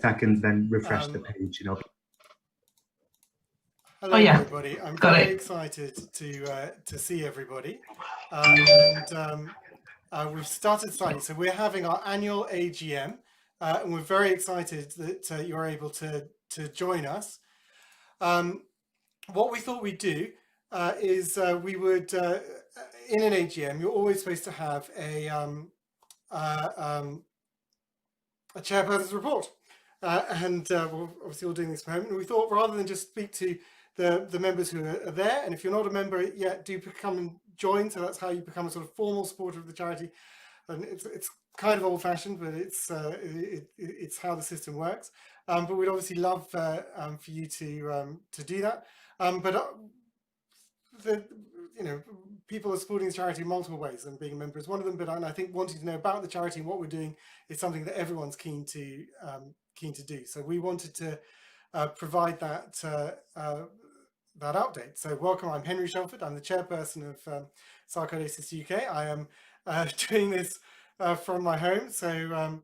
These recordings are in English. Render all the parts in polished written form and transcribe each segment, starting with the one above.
seconds, then refresh the page. Hello, everybody. I'm very excited to see everybody. We've started slightly. So we're having our annual AGM, and we're very excited that you're able to join us. What we thought we'd do is we would, in an AGM, you're always supposed to have a chairperson's report. We're obviously all doing this at the moment. And we thought rather than just speak to the members who are there, and if you're not a member yet, do come and join. So that's how you become a sort of formal supporter of the charity. And it's kind of old-fashioned, but it's how the system works. But we'd obviously love for you to do that. People are supporting the charity in multiple ways, and being a member is one of them. But I think wanting to know about the charity and what we're doing is something that everyone's keen to do. So we wanted to provide that update. So welcome, I'm Henry Shelford. I'm the chairperson of SarcoidosisUK. I am doing this from my home. So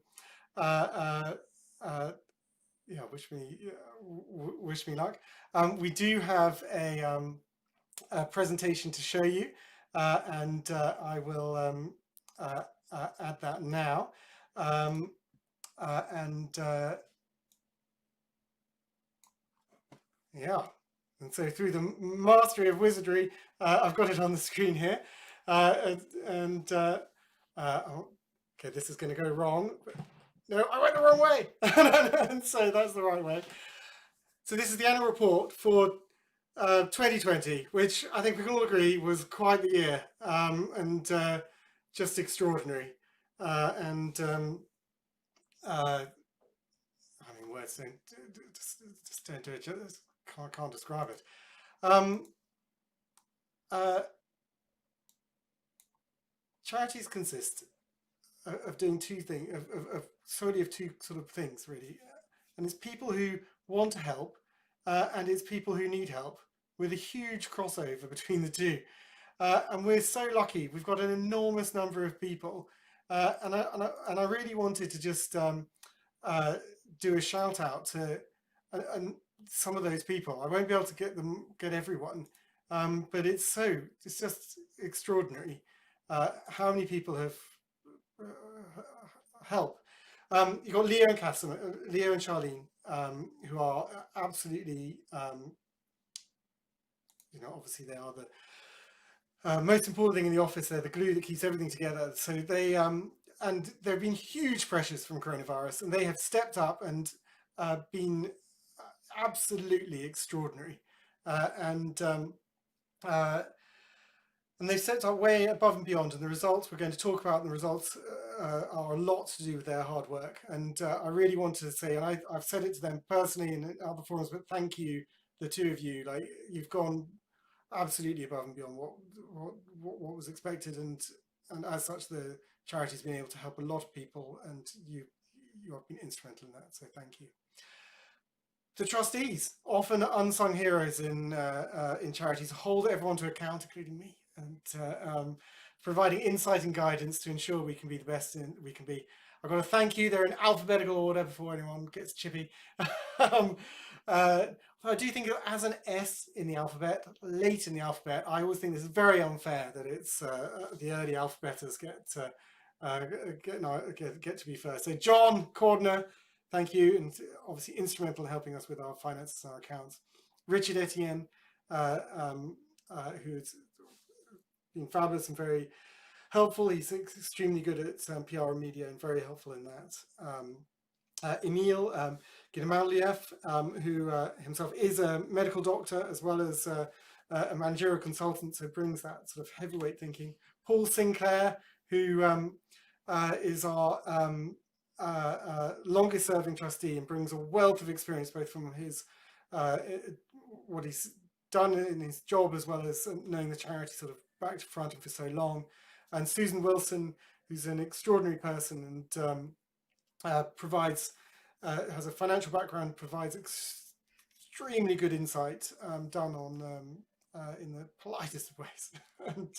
wish me luck. We do have a presentation to show you, and I will add that now. And so through the mastery of wizardry, I've got it on the screen here. Okay, this is going to go wrong. No, I went the wrong way. And so that's the right way. So this is the annual report for 2020, which I think we can all agree was quite the year, and just extraordinary. Words just don't do it. Can't describe it. Charities consist of doing two things, solely of two sort of things, really. And it's people who want to help, and it's people who need help, with a huge crossover between the two. And we're so lucky. We've got an enormous number of people, and I really wanted to just do a shout out to some of those people. I won't be able to get everyone, but it's just extraordinary how many people have helped. You've got Leo and Charlene, who are absolutely, obviously they are the most important thing in the office. They're the glue that keeps everything together. So they and there have been huge pressures from coronavirus, and they have stepped up and been absolutely extraordinary. And they've stepped up way above and beyond. And the results we're going to talk about, the results are a lot to do with their hard work. And I really wanted to say, and I've said it to them personally in other forums, but thank you, the two of you. Like, you've gone absolutely above and beyond what was expected, and as such, the charity's been able to help a lot of people, and you have been instrumental in that. So thank you. The trustees, often unsung heroes in charities, hold everyone to account, including me, and providing insight and guidance to ensure we can be the best we can be. I've got to thank you. They're in alphabetical order before anyone gets chippy. I do think as an S in the alphabet, late in the alphabet, I always think this is very unfair that it's the early alphabeters get to be first. So John Cordner, thank you, and obviously instrumental in helping us with our finances and our accounts. Richard Etienne, who's been fabulous and very helpful. He's extremely good at PR and media and very helpful in that. Emil Guinamaliev, who himself is a medical doctor as well as a managerial consultant, so brings that sort of heavyweight thinking. Paul Sinclair, who is our longest serving trustee and brings a wealth of experience, both from his what he's done in his job as well as knowing the charity sort of back to front and for so long. And Susan Wilson, who's an extraordinary person and provides, has a financial background, provides extremely good insight done on in the politest of ways. And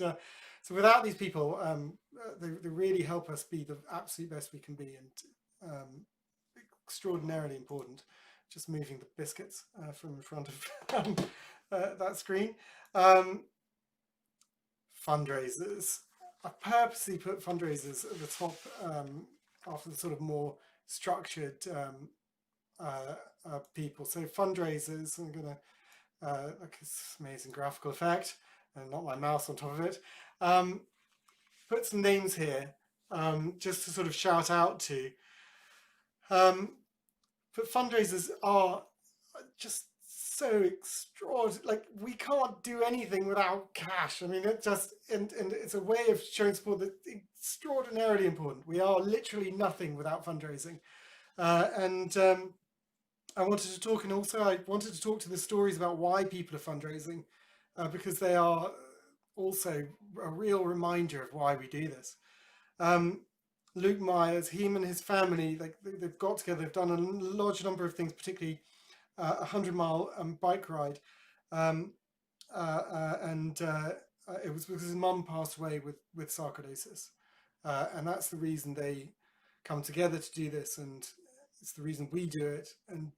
so without these people, they really help us be the absolute best we can be, and extraordinarily important. Just moving the biscuits from in front of that screen. Fundraisers. I purposely put fundraisers at the top after the sort of more structured people. So fundraisers, I'm going to look at this amazing graphical effect and not my mouse on top of it. Put some names here just to sort of shout out to. But fundraisers are just so extraordinary. Like, we can't do anything without cash. I mean, it just, and it's a way of showing support that's extraordinarily important. We are literally nothing without fundraising. I wanted to talk, and also I wanted to talk to the stories about why people are fundraising, because they are also a real reminder of why we do this. Luke Myers, him and his family, like they've got together, they've done a large number of things, particularly a 100-mile bike ride. It was because his mum passed away with sarcoidosis. And that's the reason they come together to do this, and it's the reason we do it. And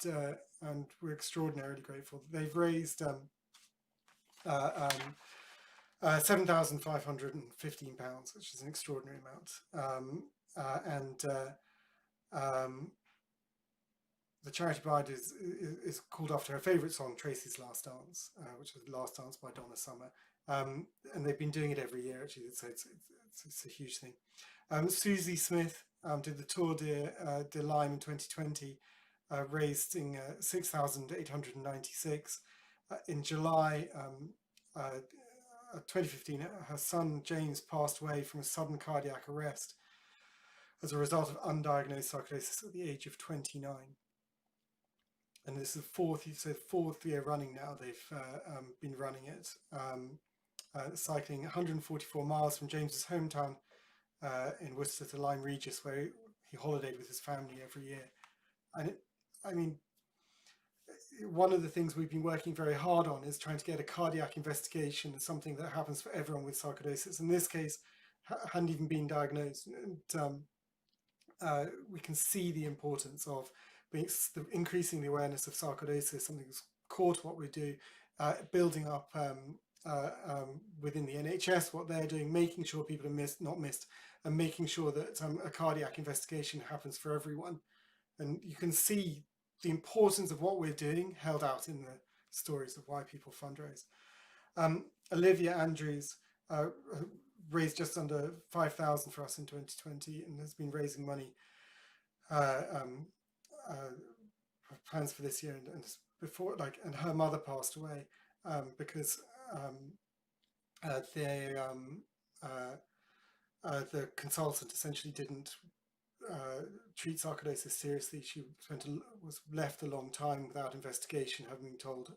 we're extraordinarily grateful. They've raised £7,515, which is an extraordinary amount. The charity bride is called after her favourite song, Tracy's Last Dance, which is Last Dance by Donna Summer. And they've been doing it every year, actually, so it's a huge thing. Susie Smith did the Tour de Lyme in 2020, raising 6,896. In July 2015, her son James passed away from a sudden cardiac arrest as a result of undiagnosed sarcoidosis at the age of 29. And this is the fourth year running now they've been running it, cycling 144 miles from James's hometown in Worcester to Lyme Regis, where he holidayed with his family every year. And I mean, one of the things we've been working very hard on is trying to get a cardiac investigation, something that happens for everyone with sarcoidosis. In this case, hadn't even been diagnosed. And we can see the importance of increasing the awareness of sarcoidosis, something that's core to what we do, building up within the NHS what they're doing, making sure people are not missed, and making sure that a cardiac investigation happens for everyone. And you can see the importance of what we're doing held out in the stories of why people fundraise. Olivia Andrews raised just under 5,000 for us in 2020 and has been raising money plans for this year and before, and her mother passed away because the consultant essentially didn't treat sarcoidosis seriously. She was left a long time without investigation, having been told,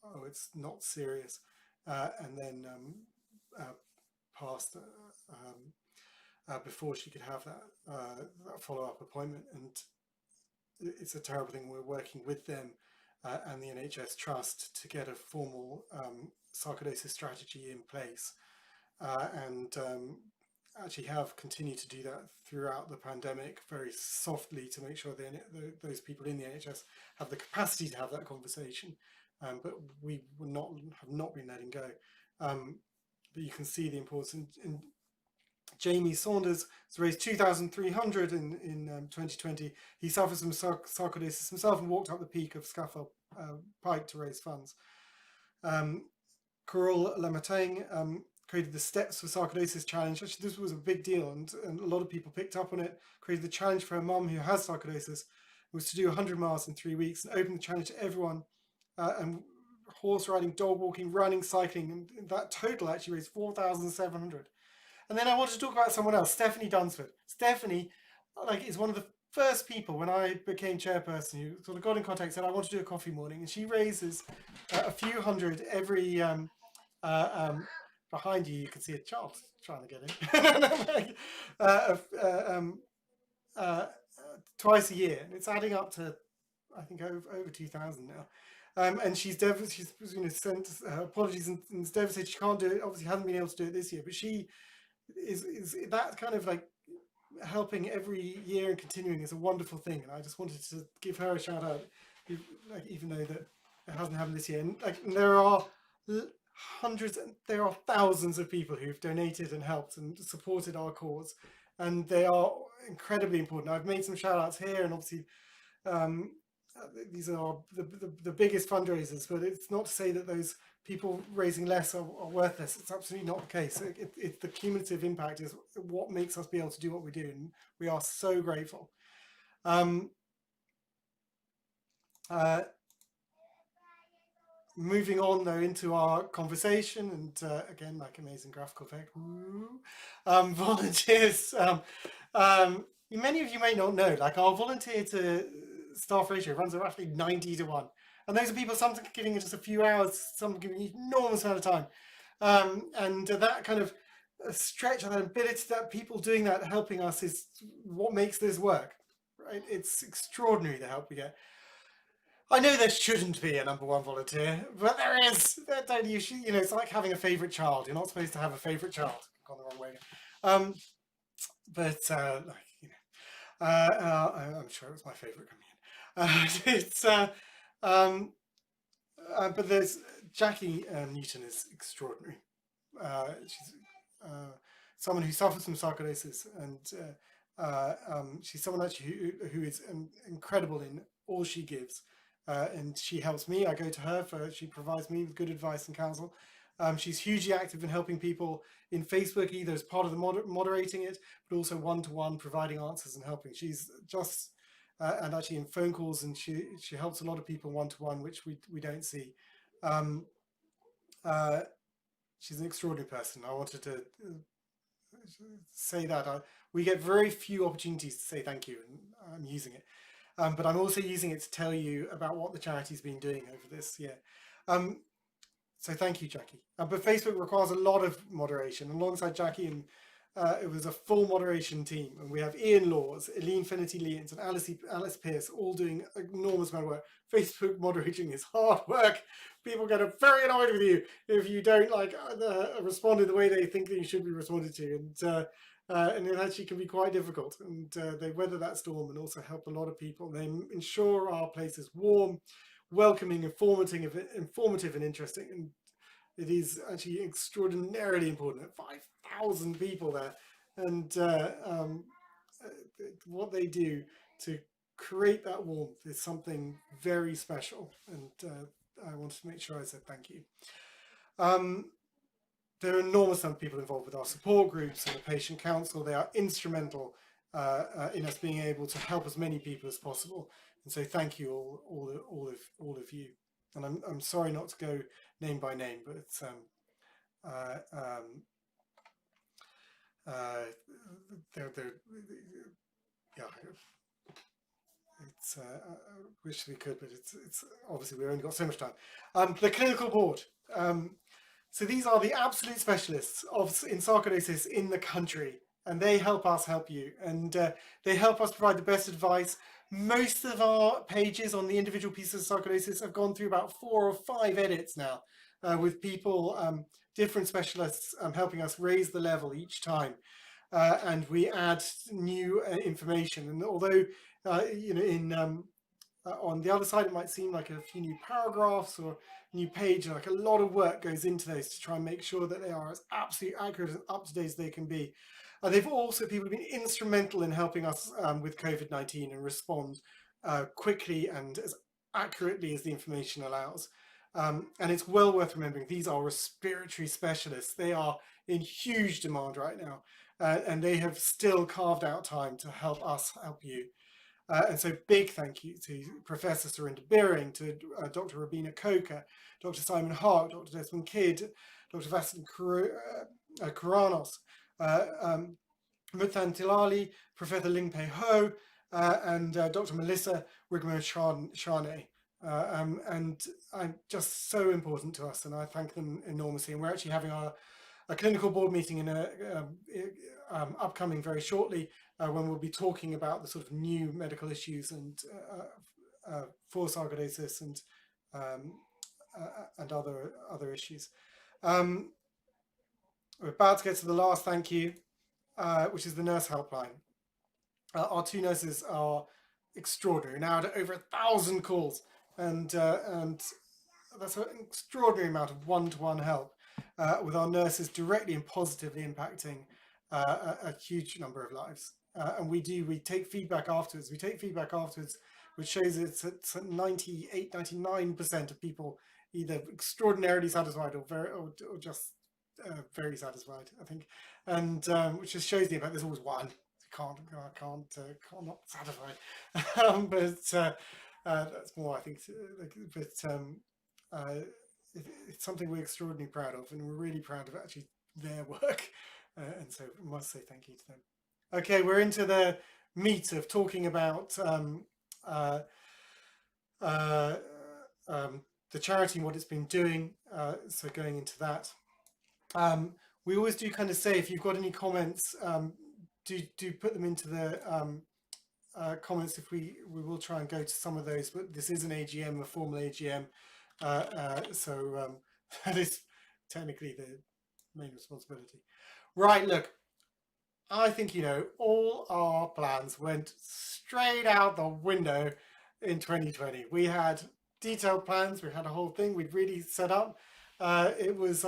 oh, it's not serious, and then passed before she could have that follow-up appointment. And it's a terrible thing. We're working with them and the NHS Trust to get a formal sarcoidosis strategy in place, and actually have continued to do that throughout the pandemic very softly to make sure those people in the NHS have the capacity to have that conversation, but we have not been letting go. But you can see the importance. And Jamie Saunders has raised 2,300 in 2020. He suffers from sarcoidosis himself and walked up the peak of Scaffold Pike to raise funds. Coral Lamatang created the Steps for Sarcoidosis Challenge. Actually, this was a big deal, and a lot of people picked up on it. Created the challenge for her mum who has sarcoidosis, was to do 100 miles in 3 weeks, and opened the challenge to everyone. And horse riding, dog walking, running, cycling, and that total actually raised 4,700. And then I wanted to talk about someone else, Stephanie Dunsford. Stephanie, is one of the first people when I became chairperson who sort of got in contact and said, I want to do a coffee morning. And she raises a few hundred every, behind you can see a child trying to get in, twice a year. And it's adding up to, I think, over 2,000 now. And she's sent apologies and is devastated she can't do it. Obviously hasn't been able to do it this year, but she is that kind of helping every year and continuing is a wonderful thing, and I just wanted to give her a shout out, like, even though that it hasn't happened this year. And like, there are hundreds, there are thousands of people who've donated and helped and supported our cause, and they are incredibly important. I've made some shout outs here, and obviously these are the biggest fundraisers, but it's not to say that those people raising less are worthless. It's absolutely not the case. The cumulative impact is what makes us be able to do what we do, and we are so grateful. Moving on though into our conversation, and again, like amazing graphical effect, volunteers. Many of you may not know, like our volunteer to staff ratio runs at roughly 90-1. And those are people, some giving just a few hours, some giving an enormous amount of time. And that kind of stretch and that ability that people doing that, helping us, is what makes this work, right? It's extraordinary the help we get. I know there shouldn't be a number one volunteer, but there is. Don't you? You know, it's like having a favourite child. You're not supposed to have a favourite child. I've gone the wrong way. But like, you know, I'm sure it was my favourite coming in. But there's Jackie Newton is extraordinary. She's someone who suffers from sarcoidosis, and she's someone actually who is incredible in all she gives. And she helps me. I go to her she provides me with good advice and counsel. She's hugely active in helping people in Facebook, either as part of the moderating it, but also one-to-one, providing answers and helping. She's just, and actually in phone calls, and she helps a lot of people one-to-one, which we don't see. She's an extraordinary person. I wanted to say that. We get very few opportunities to say thank you, and I'm using it. But I'm also using it to tell you about what the charity's been doing over this year. So thank you, Jackie. But Facebook requires a lot of moderation. Alongside Jackie, and it was a full moderation team. And we have Ian Laws, Eileen Finnerty-Leans, and Alice Pierce all doing an enormous amount of work. Facebook moderating is hard work. People get very annoyed with you if you don't like respond in the way they think that you should be responded to. And it actually can be quite difficult, and they weather that storm and also help a lot of people. They ensure our place is warm, welcoming, informative and interesting, and it is actually extraordinarily important. 5,000 people there, and what they do to create that warmth is something very special, and I wanted to make sure I said thank you. There are an enormous number of people involved with our support groups and the patient council. They are instrumental in us being able to help as many people as possible. And so thank you all of you. And I'm sorry not to go name by name, but it's yeah. It's I wish we could, but it's obviously we've only got so much time. The clinical board. So these are the absolute specialists in sarcoidosis in the country, and they help us help you, and they help us provide the best advice. Most of our pages on the individual pieces of sarcoidosis have gone through about 4 or 5 edits now, with people, different specialists helping us raise the level each time. And we add new information. And although, you know, on the other side, it might seem like a few new paragraphs or new page, like a lot of work goes into those to try and make sure that they are as absolutely accurate and up to date as they can be. They've also, people have been instrumental in helping us with COVID-19 and respond quickly and as accurately as the information allows. And it's well worth remembering, these are respiratory specialists. They are in huge demand right now, and they have still carved out time to help us help you. And so big thank you to Professor Surinder Beering, to Dr. Rabina Coker, Dr. Simon Hart, Dr. Desmond Kidd, Dr. Vasilin Kuranos, Muthan Tilali, Professor Lingpei Ho, and Dr. Melissa Wigmo-Shane. And I'm just so important to us, and I thank them enormously. And we're actually having a clinical board meeting in upcoming very shortly, when we'll be talking about the sort of new medical issues and for sarcoidosis and other issues. We're about to get to the last thank you, which is the nurse helpline. our two nurses are extraordinary. Now at over 1,000 calls, and that's an extraordinary amount of one-to-one help with our nurses directly and positively impacting a huge number of lives. And we take feedback afterwards. Which shows it's 98, 99% of people either extraordinarily satisfied or just very satisfied, I think. And which just shows the impact. There's always one. I can't not satisfied. But that's more, I think. It's something we're extraordinarily proud of, and we're really proud of actually their work. And so I must say thank you to them. Okay, we're into the meat of talking about the charity and what it's been doing. So going into that, we always do kind of say, if you've got any comments, do put them into the comments. If we will try and go to some of those, but this is an AGM, a formal AGM, so that is technically the main responsibility. Right, look, I think, all our plans went straight out the window in 2020. We had detailed plans, we had a whole thing we'd really set up. It was,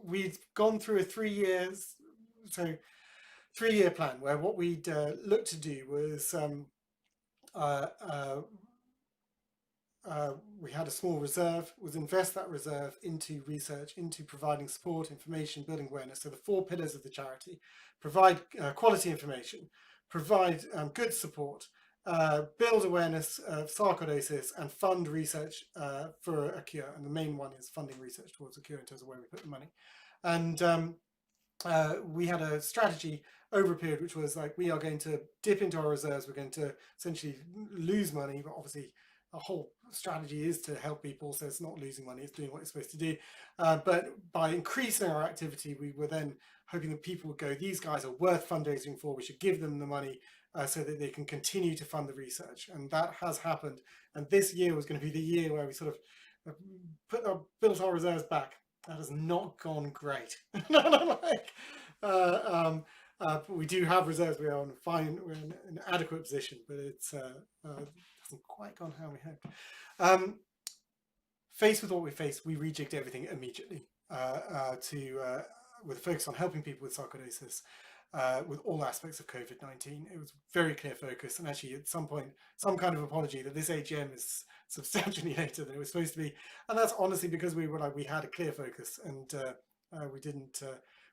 we'd gone through a 3 years, so 3-year plan, where what we'd looked to do was we had a small reserve, was invest that reserve into research, into providing support, information, building awareness. So the 4 pillars of the charity: provide quality information, provide good support, build awareness of sarcoidosis, and fund research for a cure. And the main one is funding research towards a cure in terms of where we put the money. And we had a strategy over a period which was like, we are going to dip into our reserves, we're going to essentially lose money, but obviously the whole strategy is to help people, so it's not losing money, it's doing what it's supposed to do. But by increasing our activity, we were then hoping that people would go, these guys are worth fundraising for, we should give them the money so that they can continue to fund the research. And that has happened. And this year was going to be the year where we sort of built our reserves back. That has not gone great. But we do have reserves. We are we're in an adequate position, but it's hasn't quite gone how we hoped. Faced with what we faced, we rejigged everything immediately with a focus on helping people with sarcoidosis, with all aspects of COVID-19. It was very clear focus, and actually at some point, some kind of apology that this AGM is substantially later than it was supposed to be, and that's honestly because we had a clear focus, and we didn't.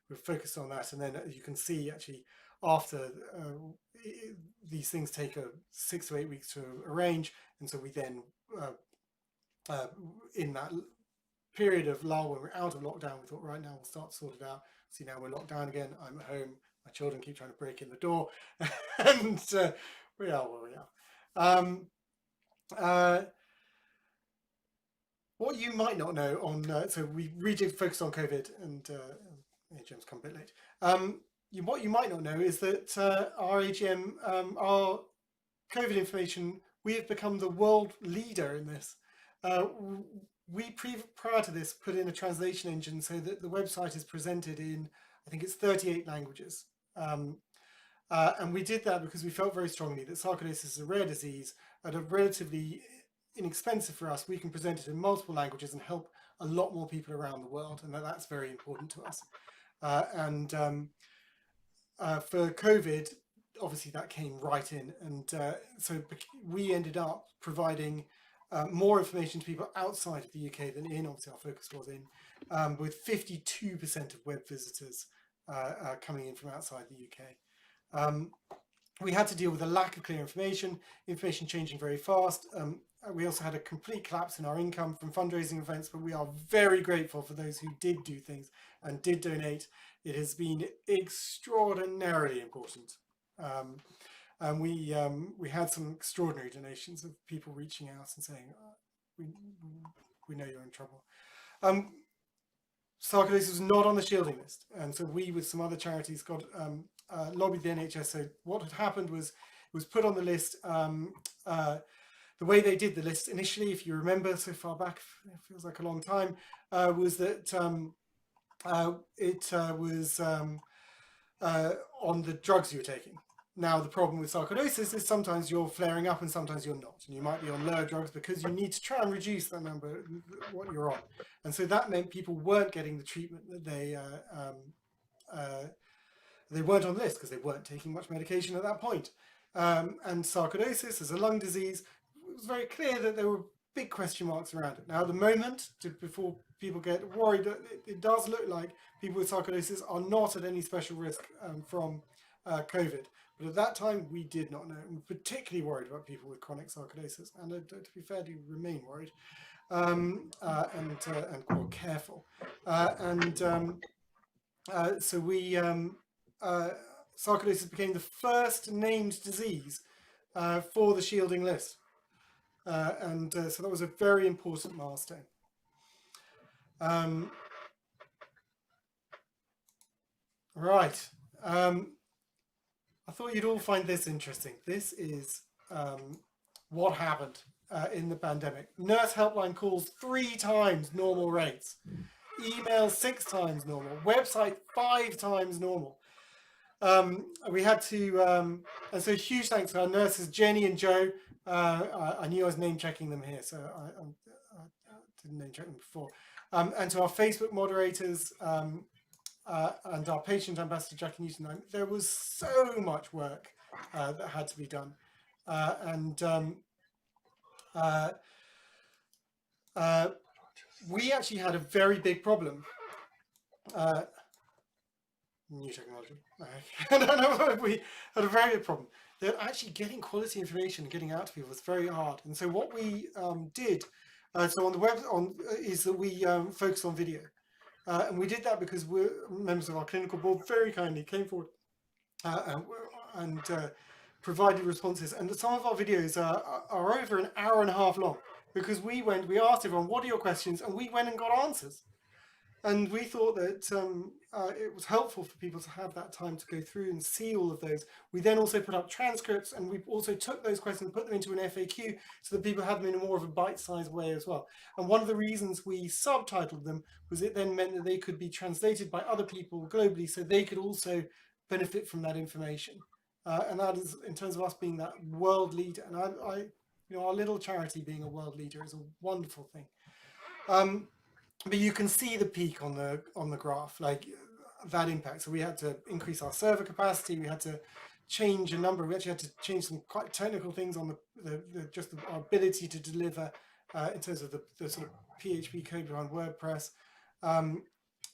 We were focused on that, and then you can see actually after these things take 6 to 8 weeks to arrange, and so we then in that period of lull when we're out of lockdown, we thought, right, now we'll start to sort it out. See, now we're locked down again, I'm at home, my children keep trying to break in the door, and we are where we are. What you might not know on, so we really focused on COVID, and AGM's come a bit late. What you might not know is that our AGM, our COVID information, we have become the world leader in this. We prior to this put in a translation engine so that the website is presented in, I think it's 38 languages. And we did that because we felt very strongly that sarcoidosis is a rare disease at a relatively inexpensive for us. We can present it in multiple languages and help a lot more people around the world, and that's very important to us. For COVID, obviously that came right in, and so we ended up providing more information to people outside of the UK than in. Obviously our focus was in, with 52% of web visitors coming in from outside the UK. We had to deal with a lack of clear information changing very fast. We also had a complete collapse in our income from fundraising events, but we are very grateful for those who did do things and did donate. It has been extraordinarily important. And we had some extraordinary donations of people reaching out and saying, we know you're in trouble. Sarcoidosis was not on the shielding list, and so we, with some other charities, got lobbied the NHS. So what had happened was, it was put on the list. The way they did the list initially, if you remember, so far back, it feels like a long time, was that it was on the drugs you were taking. Now, the problem with sarcoidosis is sometimes you're flaring up and sometimes you're not. And you might be on lower drugs because you need to try and reduce the number, what you're on. And so that meant people weren't getting the treatment that they weren't on the list because they weren't taking much medication at that point. And sarcoidosis as a lung disease, it was very clear that there were big question marks around it. Now, at the moment, before people get worried, it does look like people with sarcoidosis are not at any special risk from COVID. But at that time, we did not know. We were particularly worried about people with chronic sarcoidosis. And to be fair, do remain worried and quite careful. So we... sarcoidosis became the first named disease for the shielding list. So that was a very important milestone. Right. I thought you'd all find this interesting. This is what happened in the pandemic. Nurse helpline calls 3 times normal rates. Email 6 times normal. Website 5 times normal. We had to, and so huge thanks to our nurses, Jenny and Joe. I knew I was name checking them here, so I didn't name check them before. And to our Facebook moderators and our patient ambassador, Jackie Newton. There was so much work that had to be done. We actually had a very big problem. New technology. We had a very big problem. That actually getting quality information and getting out to people was very hard. And so what we did, so on the web, is that we focused on video. And we did that because we're members of our clinical board very kindly came forward and provided responses. And some of our videos are over an hour and a half long because we asked everyone, what are your questions? And we went and got answers. And we thought that it was helpful for people to have that time to go through and see all of those. We then also put up transcripts, and we also took those questions and put them into an FAQ so that people had them in a more of a bite-sized way as well. And one of the reasons we subtitled them was it then meant that they could be translated by other people globally so they could also benefit from that information. And that is, in terms of us being that world leader, and our little charity being a world leader is a wonderful thing. But you can see the peak on the graph, like that impact. So we had to increase our server capacity. We had to change a number. We actually had to change some quite technical things on our ability to deliver in terms of the sort of PHP code behind WordPress.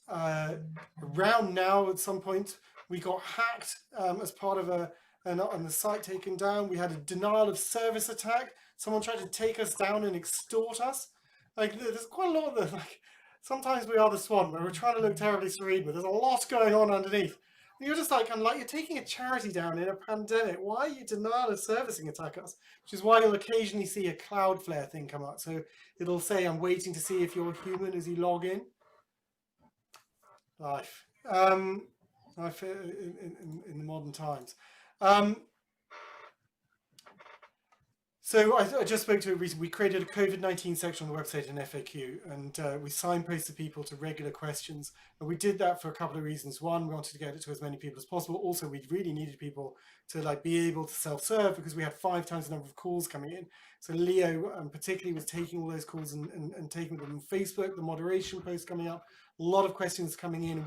Around now, at some point, we got hacked as part of and the site taken down. We had a denial of service attack. Someone tried to take us down and extort us. Like there's quite a lot of sometimes we are the swan where we're trying to look terribly serene, but there's a lot going on underneath. And you're just like, you're taking a charity down in a pandemic. Why are you denial of servicing attack us? Which is why you'll occasionally see a Cloudflare thing come up. So it'll say, I'm waiting to see if you're human as you log in. Life. Life in the modern times. So I just spoke to it recently. We created a COVID-19 section on the website in FAQ, and we signposted people to regular questions. And we did that for a couple of reasons. One, we wanted to get it to as many people as possible. Also, we really needed people to be able to self-serve because we had 5 times the number of calls coming in. So Leo particularly was taking all those calls and taking them on Facebook, the moderation posts coming up, a lot of questions coming in.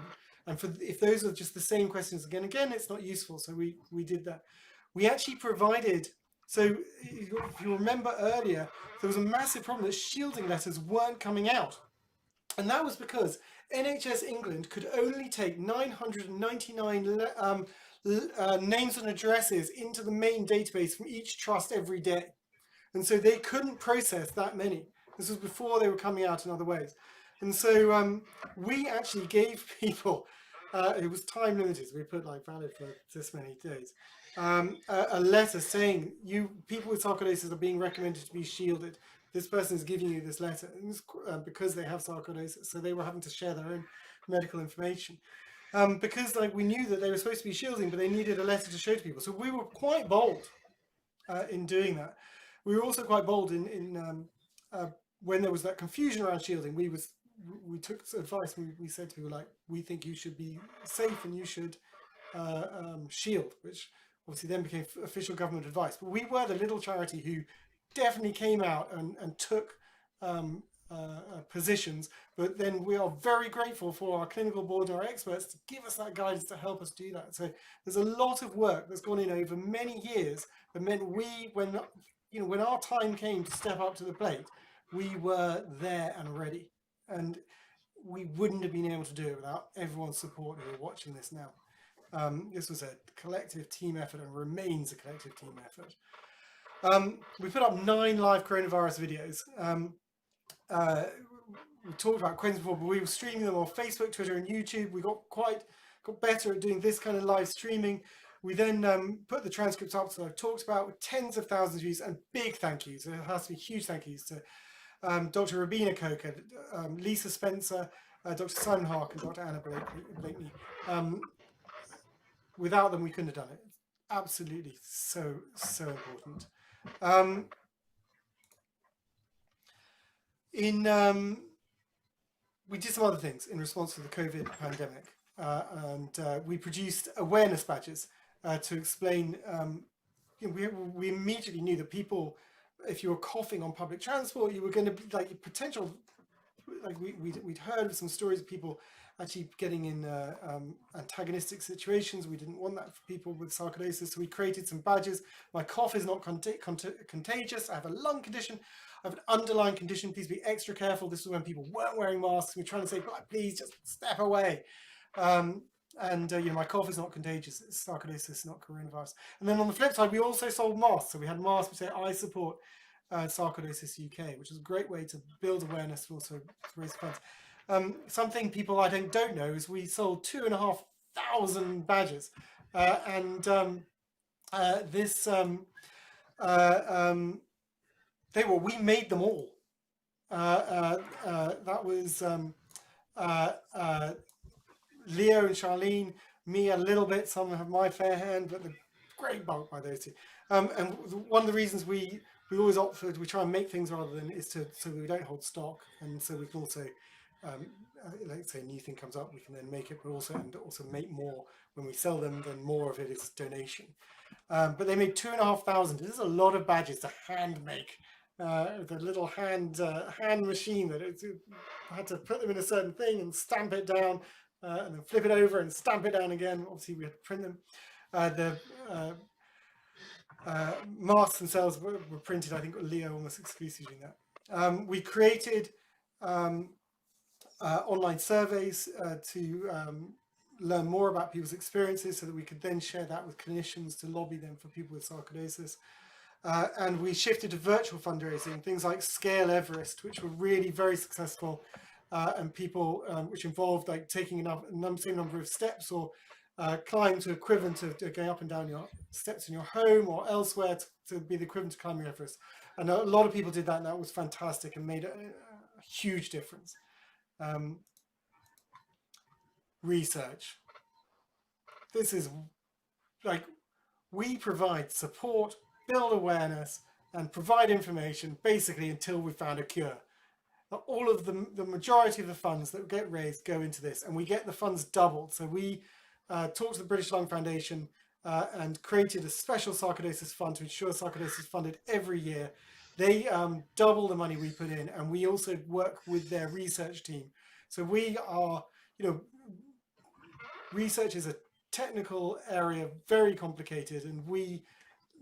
And if those are just the same questions again, it's not useful. So we did that. We actually provided... So if you remember earlier, there was a massive problem that shielding letters weren't coming out. And that was because NHS England could only take 999 names and addresses into the main database from each trust every day. And so they couldn't process that many. This was before they were coming out in other ways. And so we actually gave people, it was time limited, so we put valid for this many days. A letter saying people with sarcoidosis are being recommended to be shielded. This person is giving you this letter because they have sarcoidosis. So they were having to share their own medical information because we knew that they were supposed to be shielding, but they needed a letter to show to people. So we were quite bold in doing that. We were also quite bold in when there was that confusion around shielding. We took advice. We said to people we think you should be safe and you should shield, which obviously then became official government advice. But we were the little charity who definitely came out and took positions, but then we are very grateful for our clinical board and our experts to give us that guidance to help us do that. So there's a lot of work that's gone in over many years that meant when our time came to step up to the plate, we were there and ready, and we wouldn't have been able to do it without everyone's support who are watching this now. This was a collective team effort and remains a collective team effort. We put up 9 live coronavirus videos. We talked about questions before, but we were streaming them on Facebook, Twitter, and YouTube. We got better at doing this kind of live streaming. We then put the transcripts up, so I've talked about, with tens of thousands of views, and big thank yous. There has to be huge thank yous to Dr. Rabina Coker, Lisa Spencer, Dr. Simon Hark, and Dr. Anna Blakeney. Without them, we couldn't have done it. Absolutely so important. We did some other things in response to the COVID pandemic, and we produced awareness badges to explain. We immediately knew that people, if you were coughing on public transport, you were going to be like potential. Like we'd heard of some stories of people actually getting in antagonistic situations. We didn't want that for people with sarcoidosis, so we created some badges. My cough is not contagious. I have a lung condition. I have an underlying condition. Please be extra careful. This was when people weren't wearing masks. We're trying to say, please just step away. My cough is not contagious. It's sarcoidosis, not coronavirus. And then on the flip side, we also sold masks. So we had masks. We say, I support Sarcoidosis UK, which is a great way to build awareness, but also to raise funds. Something people I don't know is we sold 2,500 badges, we made them all. That was Leo and Charlene, me a little bit. Some have my fair hand, but the great bulk by those two. And one of the reasons we always opt for, we try and make things rather than so we don't hold stock, and so we can also, let's say a new thing comes up, we can then make it, but also make more when we sell them. Then more of it is donation. But they made 2,500. This is a lot of badges to hand make. The little hand machine that had to put them in a certain thing and stamp it down, and then flip it over and stamp it down again. Obviously, we had to print them. The masks themselves were printed, I think, Leo almost exclusively doing that. We created online surveys to learn more about people's experiences so that we could then share that with clinicians to lobby them for people with sarcoidosis. And we shifted to virtual fundraising, things like Scale Everest, which were really very successful, and people, which involved like taking same number of steps or climb to equivalent to going up and down your steps in your home or elsewhere to be the equivalent to climbing Everest. And a lot of people did that, and that was fantastic and made a huge difference. Research. This is like, we provide support, build awareness, and provide information basically until we found a cure. All of the majority of the funds that get raised go into this, and we get the funds doubled. So we talked to the British Lung Foundation and created a special sarcoidosis fund to ensure sarcoidosis is funded every year. They double the money we put in, and we also work with their research team. So we are, research is a technical area, very complicated, and we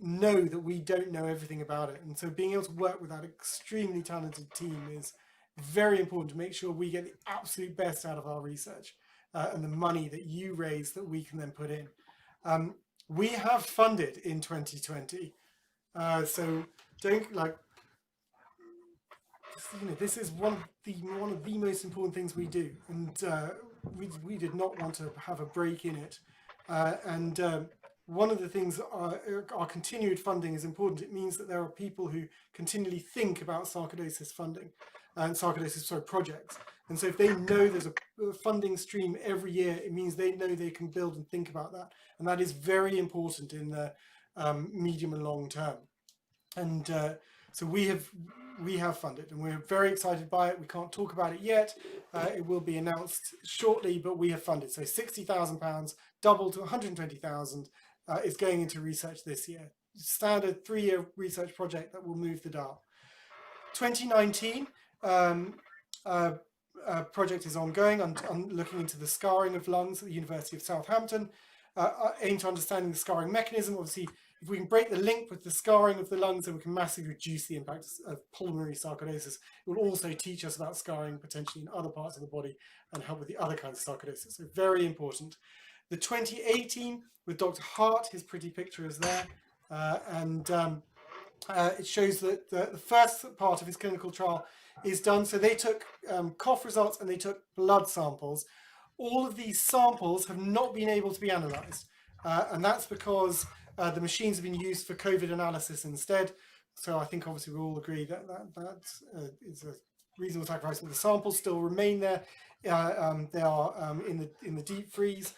know that we don't know everything about it. And so being able to work with that extremely talented team is very important to make sure we get the absolute best out of our research and the money that you raise that we can then put in. We have funded in 2020. So don't this is one of the most important things we do, and we did not want to have a break in it. One of the things, our continued funding is important. It means that there are people who continually think about sarcoidosis funding and sarcoidosis projects. And so if they know there's a funding stream every year, it means they know they can build and think about that. And that is very important in the medium and long term. And so we have funded, and we're very excited by it. We can't talk about it yet. It will be announced shortly, but we have funded. So £60,000, doubled to 120,000. is going into research this year. Standard 3-year research project that will move the dial. 2019 project is ongoing. I'm looking into the scarring of lungs at the University of Southampton. Aim to understanding the scarring mechanism. Obviously, if we can break the link with the scarring of the lungs, then we can massively reduce the impact of pulmonary sarcoidosis. It will also teach us about scarring potentially in other parts of the body and help with the other kinds of sarcoidosis. So very important. The 2018 with Dr. Hart, his pretty picture is there. It shows that the first part of his clinical trial is done. So they took cough results and they took blood samples. All of these samples have not been able to be analysed. And that's because the machines have been used for COVID analysis instead. So I think obviously we all agree that that is a reasonable sacrifice, but the samples still remain there. They are in the deep freeze.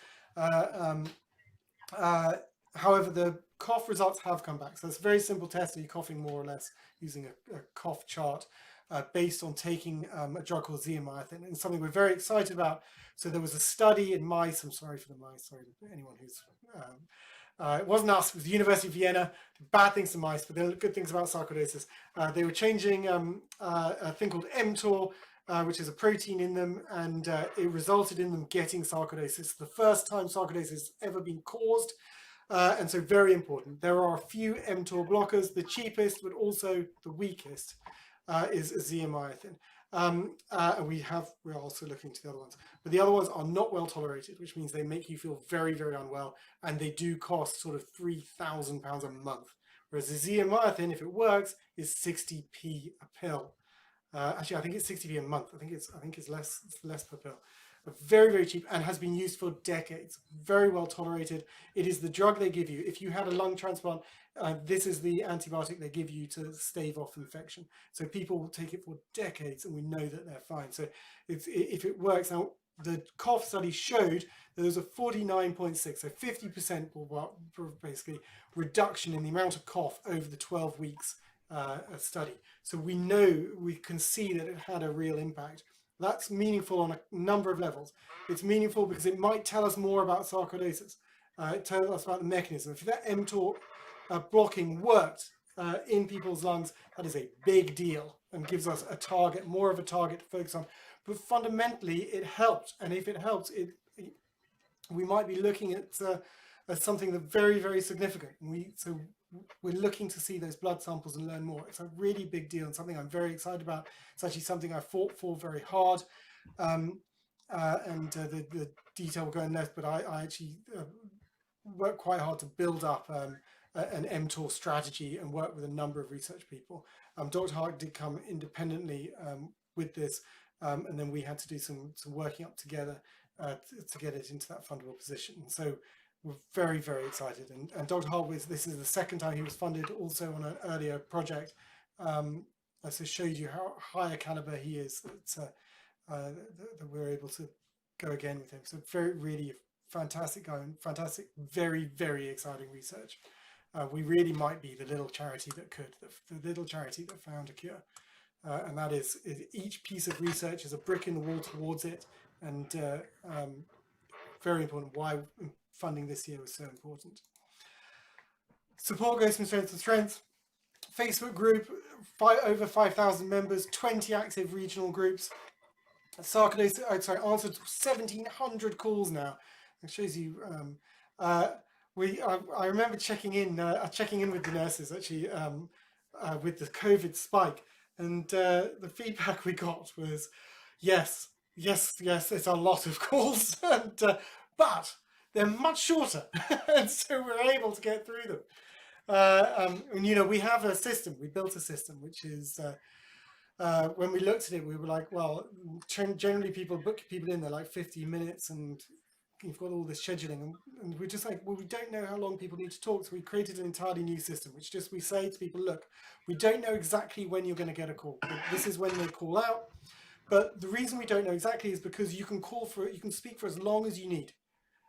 However, the cough results have come back. So it's a very simple test. Are you coughing more or less using a cough chart based on taking a drug called zeamycin, and something we're very excited about. So there was a study in mice. I'm sorry for the mice. Sorry to anyone who's. It wasn't us. It was the University of Vienna. Bad things to mice, but there are good things about sarcoidosis. They were changing a thing called mTOR, which is a protein in them, and it resulted in them getting sarcoidosis. The first time sarcoidosis has ever been caused. And so very important. There are a few mTOR blockers. The cheapest, but also the weakest, is zeamycin. And we're also looking to the other ones. But the other ones are not well tolerated, which means they make you feel very, very unwell. And they do cost sort of £3,000 a month. Whereas the zeamycin, if it works, is 60p a pill. Actually, I think it's 60p a month. I think it's less per pill. Very, very cheap and has been used for decades. Very well tolerated. It is the drug they give you. If you had a lung transplant, this is the antibiotic they give you to stave off infection. So people will take it for decades and we know that they're fine. So if it works. Now, the cough study showed that there's a 49.6, so 50% basically reduction in the amount of cough over the 12 weeks study. So we can see that it had a real impact. That's meaningful on a number of levels. It's meaningful because it might tell us more about sarcoidosis. It tells us about the mechanism. If that mTOR blocking worked in people's lungs, that is a big deal and gives us a target, more of a target to focus on. But fundamentally, it helped. And if it helps, we might be looking at something that's very, very significant. So we're looking to see those blood samples and learn more. It's a really big deal and something I'm very excited about. It's actually something I fought for very hard. The detail will go in less, but I actually worked quite hard to build up an mTOR strategy and work with a number of research people. Dr. Hart did come independently with this, and then we had to do some working up together to get it into that fundable position. So we're very, very excited. And Dr. Hart, this is the second time he was funded also on an earlier project. So showed you how high a caliber he is, that we're able to go again with him. So really fantastic guy and fantastic, very, very exciting research. We really might be the little charity that could, the little charity that found a cure. And that is each piece of research is a brick in the wall towards it. And very important why funding this year was so important. Support goes from strength to strength. Facebook group, over 5,000 members, 20 active regional groups. Sarcoidosis, answered 1,700 calls now. It shows you. I remember checking in with the nurses actually with the COVID spike, and the feedback we got was, yes, it's a lot of calls, but they're much shorter, and so we're able to get through them. And we have a system. We built a system which is. When we looked at it, we were like, well, generally people book people in there like 15 minutes and you've got all this scheduling. And we're just like, well, we don't know how long people need to talk. So we created an entirely new system, which just we say to people, look, we don't know exactly when you're going to get a call. This is when they call out. But the reason we don't know exactly is because you can you can speak for as long as you need.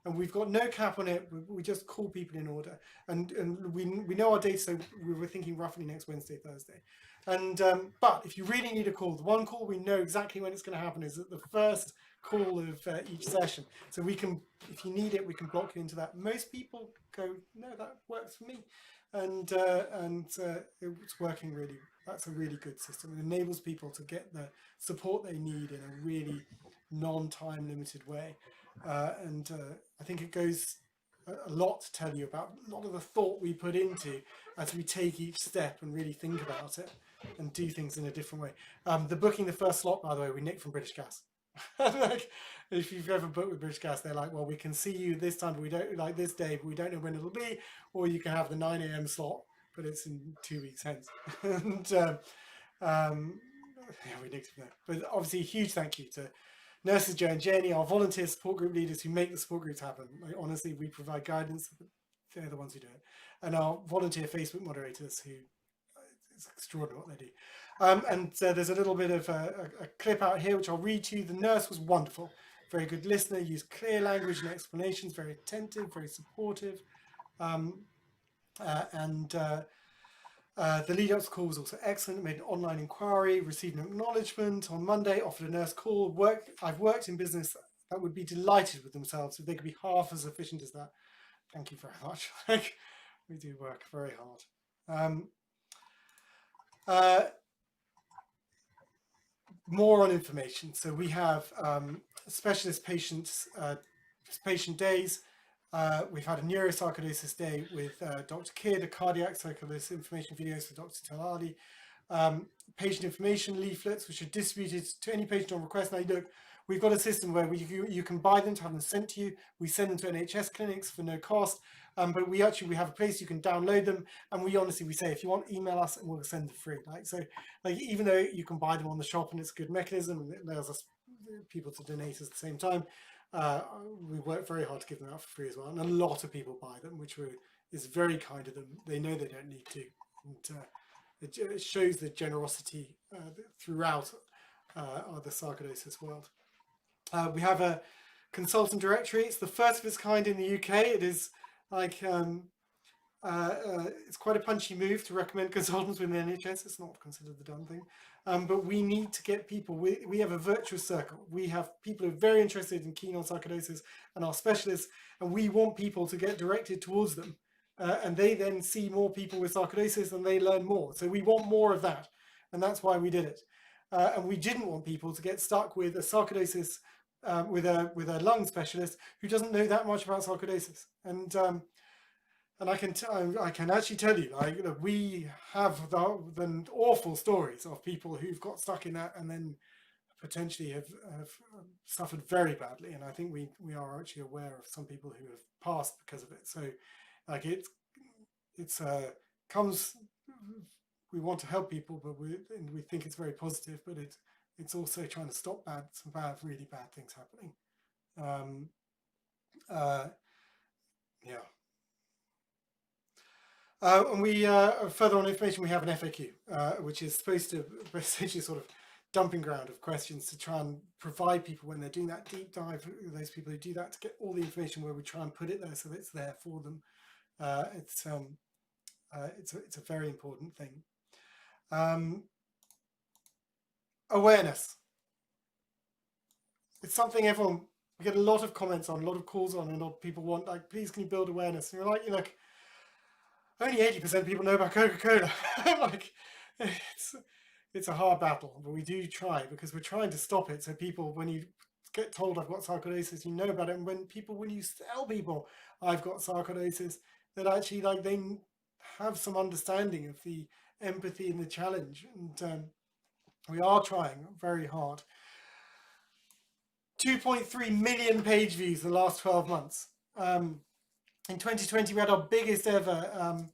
And we've got no cap on it. We just call people in order. And we know our data, so we were thinking roughly next Wednesday, Thursday. And but if you really need a call, the one call we know exactly when it's going to happen is at the first call of each session. So we can, if you need it, we can block you into that. Most people go, no, that works for me, and it's working really. That's a really good system. It enables people to get the support they need in a really non-time limited way, and I think it goes a lot to tell you about a lot of the thought we put into as we take each step and really think about it and do things in a different way. The booking the first slot, by the way, we nicked from British Gas. Like, if you've ever booked with British Gas, they're like, well, we can see you this time, but we don't, like this day, but we don't know when it'll be, or you can have the 9 a.m. slot, but it's in 2 weeks hence. And yeah, we nicked from there. But obviously, a huge thank you to Nurses Joe and Jenny, our volunteer support group leaders who make the support groups happen. Like, honestly, we provide guidance, but they're the ones who do it. And our volunteer Facebook moderators who, it's extraordinary what they do. And there's a little bit of a clip out here, which I'll read to you. The nurse was wonderful, very good listener, used clear language and explanations, very attentive, very supportive. The lead up to call was also excellent. Made an online inquiry, received an acknowledgement on Monday, offered a nurse call. I've worked in business that would be delighted with themselves if they could be half as efficient as that. Thank you very much. Like, we do work very hard. More on information. So we have specialist patient days. We've had a neurosarcoidosis day with Dr. Kidd, a cardiac sarcoidosis information videos for Dr. Talali, patient information leaflets, which are distributed to any patient on request. Now, look, we've got a system where you can buy them to have them sent to you. We send them to NHS clinics for no cost, but we have a place you can download them. And we say, if you want, email us and we'll send them free. Like even though you can buy them on the shop and it's a good mechanism and it allows us people to donate at the same time, we work very hard to give them out for free as well, and a lot of people buy them, which is very kind of them. They know they don't need to, and it shows the generosity throughout the sarcoidosis world. We have a consultant directory. It's the first of its kind in the UK. It is like it's quite a punchy move to recommend consultants within the NHS. It's not considered the done thing. But we need to get people, we have a virtuous circle. We have people who are very interested and keen on sarcoidosis and our specialists, and we want people to get directed towards them. And they then see more people with sarcoidosis and they learn more. So we want more of that. And that's why we did it. And we didn't want people to get stuck with a sarcoidosis, with a lung specialist who doesn't know that much about sarcoidosis. And I can actually tell you, like, we have the awful stories of people who've got stuck in that and then potentially have suffered very badly. And I think we are actually aware of some people who have passed because of it. So, like, we want to help people, but we think it's very positive. But it's also trying to stop some really bad things happening. Yeah. And we further on information, we have an FAQ, which is supposed to essentially sort of dumping ground of questions to try and provide people when they're doing that deep dive, those people who do that, to get all the information where we try and put it there so that it's there for them. It's a very important thing. Awareness. It's something we get a lot of comments on, a lot of calls on, and a lot of people want, like, please can you build awareness? And you're like, look, only 80% of people know about Coca-Cola. Like, it's a hard battle, but we do try, because we're trying to stop it. So people, when you get told I've got sarcoidosis, you know about it. And when you tell people I've got sarcoidosis, that actually, like, they have some understanding of the empathy and the challenge. And we are trying very hard. 2.3 million page views in the last 12 months. In 2020, we had our biggest ever.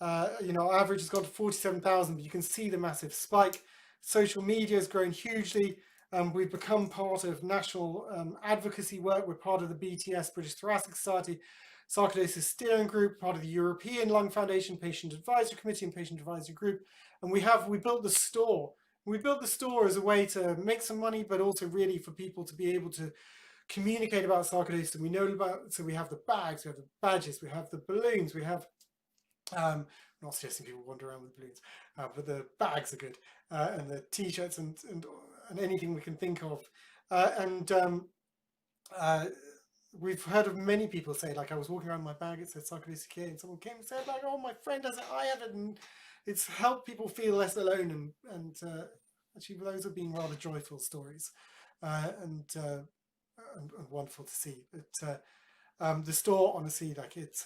Our average has gone to 47,000, but you can see the massive spike. Social media has grown hugely. We've become part of national advocacy work. We're part of the BTS, British Thoracic Society, Sarcoidosis Steering Group, part of the European Lung Foundation Patient Advisory Committee and Patient Advisory Group. And we built the store. We built the store as a way to make some money, but also really for people to be able to communicate about sarcoidosis. And we know about, so we have the bags, we have the badges, we have the balloons, we have not suggesting people wander around with balloons, but the bags are good, and the t-shirts and anything we can think of. We've heard of many people say, like, I was walking around my bag, it said SarcoidosisUK, and someone came and said, like, oh, my friend has it, I have it, and it's helped people feel less alone, and actually those have been rather joyful stories, and wonderful to see. But the store, honestly, like, it's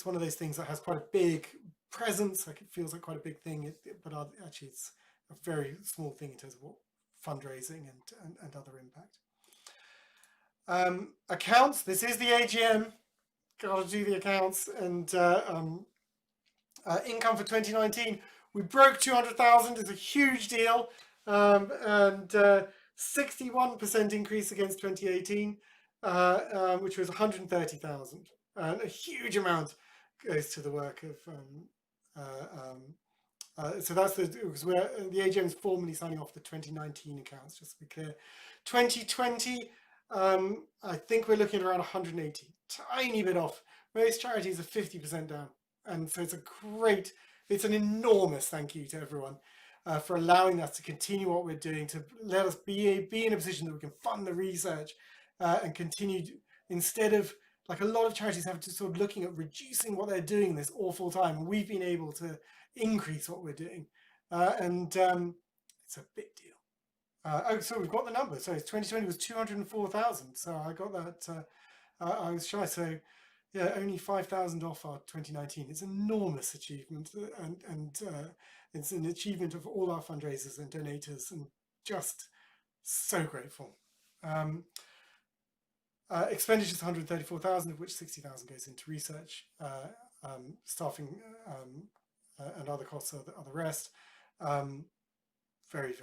one of those things that has quite a big presence, like it feels like quite a big thing, but actually it's a very small thing in terms of what fundraising and other impact. Accounts, this is the AGM, got to do the accounts, and income for 2019, we broke 200,000, it's a huge deal, and 61% increase against 2018, which was 130,000, and a huge amount goes to the work of so that's because the AGM is formally signing off the 2019 accounts, just to be clear. 2020, I think we're looking at around 180, tiny bit off. Most charities are 50% down, and so it's an enormous thank you to everyone for allowing us to continue what we're doing, to let us be in a position that we can fund the research and continue, instead of, like, a lot of charities have to sort of looking at reducing what they're doing this awful time. We've been able to increase what we're doing, and it's a big deal. Oh, so we've got the number. So 2020 was 204,000. So I got that. I was shy. So yeah, only 5,000 off our 2019. It's an enormous achievement, and it's an achievement of all our fundraisers and donators, and just so grateful. Expenditures 134,000, of which 60,000 goes into research, staffing, and other costs are the rest. Very, very.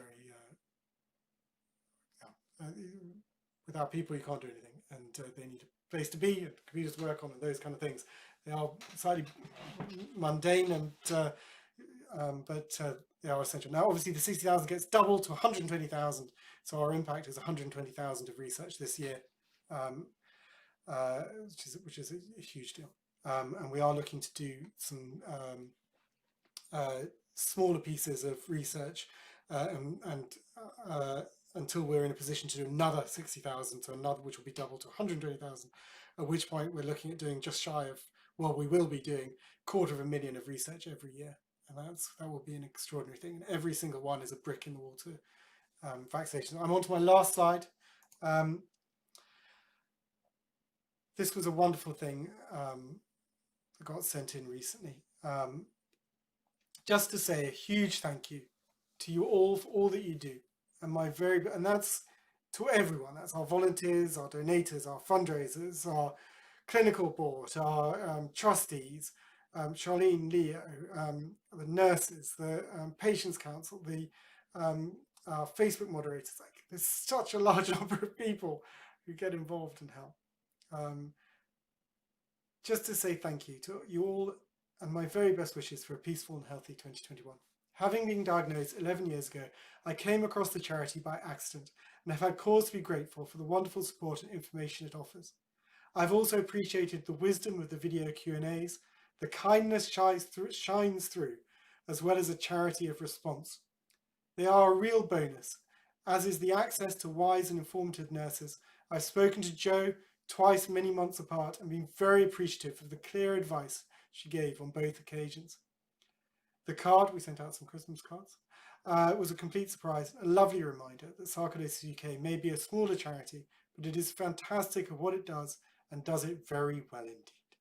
Without people, you can't do anything, and they need a place to be, computers to work on, and those kind of things. They are slightly mundane, and but they are essential. Now, obviously, the 60,000 gets doubled to 120,000, so our impact is 120,000 of research this year, which is a huge deal. And we are looking to do some smaller pieces of research, until we're in a position to do another 60,000, so another, which will be double to 120,000, at which point we're looking at doing just shy of, well, we will be doing 250,000 of research every year, and that will be an extraordinary thing. And every single one is a brick in the wall to vaccination. I'm on to my last slide. This was a wonderful thing that got sent in recently. Just to say a huge thank you to you all for all that you do. And that's to everyone. That's our volunteers, our donators, our fundraisers, our clinical board, our trustees, Charlene, Leo, the nurses, the patients council, the our Facebook moderators. Like, there's such a large number of people who get involved and help. Just to say thank you to you all, and my very best wishes for a peaceful and healthy 2021. Having been diagnosed 11 years ago, I came across the charity by accident, and have had cause to be grateful for the wonderful support and information it offers. I've also appreciated the wisdom of the video Q&As, the kindness shines through, as well as a charity of response. They are a real bonus, as is the access to wise and informative nurses. I've spoken to Jo twice, many months apart, and been very appreciative of the clear advice she gave on both occasions. The card, we sent out some Christmas cards, was a complete surprise, a lovely reminder that SarcoidosisUK may be a smaller charity, but it is fantastic at what it does, and does it very well indeed.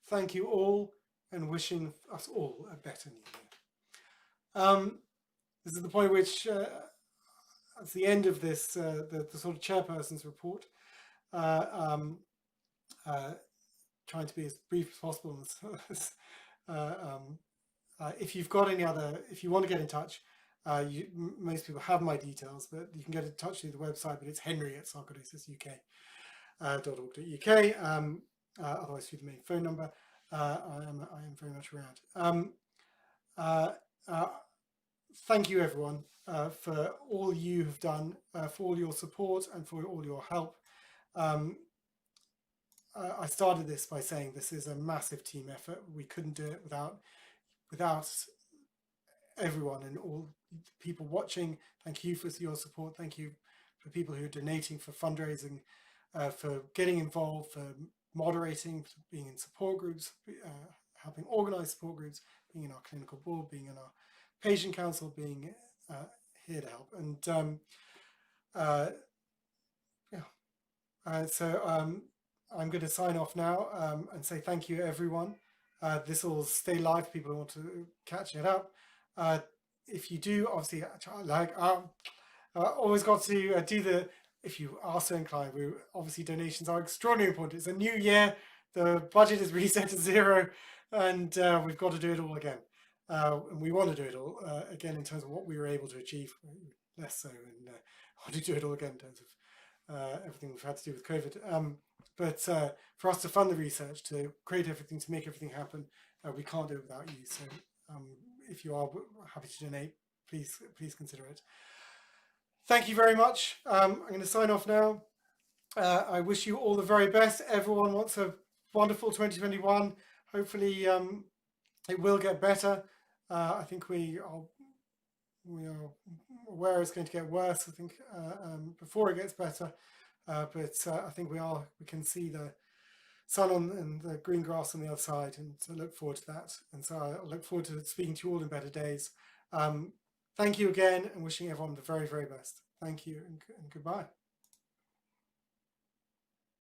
Thank you all, and wishing us all a better new year. This is the point at which, at the end of this, the sort of chairperson's report, trying to be as brief as possible. If you've got any other, if you want to get in touch, most people have my details, but you can get in touch through the website, but it's henry@sarcoidosisuk.org.uk, otherwise through the main phone number. I am very much around. Thank you everyone for all you have done, for all your support and for all your help. I started this by saying this is a massive team effort. We couldn't do it without everyone and all the people watching. Thank you for your support. Thank you for people who are donating, for fundraising, for getting involved, for moderating, for being in support groups, helping organize support groups, being in our clinical board, being in our patient council, being here to help. And so I'm going to sign off now and say thank you, everyone. This will stay live. People who want to catch it up. If you do, obviously, always got to do the, if you are so inclined, obviously donations are extraordinarily important. It's a new year, the budget is reset to zero, and we've got to do it all again. And we want to do it all again in terms of what we were able to achieve, less so, and want to do it all again in terms of everything we've had to do with COVID. But for us to fund the research, to create everything, to make everything happen, we can't do it without you. So if you are happy to donate, please consider it. Thank you very much. I'm going to sign off now. I wish you all the very best. Everyone wants a wonderful 2021. Hopefully it will get better. I think we are aware it's going to get worse, I think, before it gets better. But I think we can see the sun and the green grass on the other side, and so look forward to that. And so I look forward to speaking to you all in better days. Thank you again, and wishing everyone the very, very best. Thank you, and goodbye.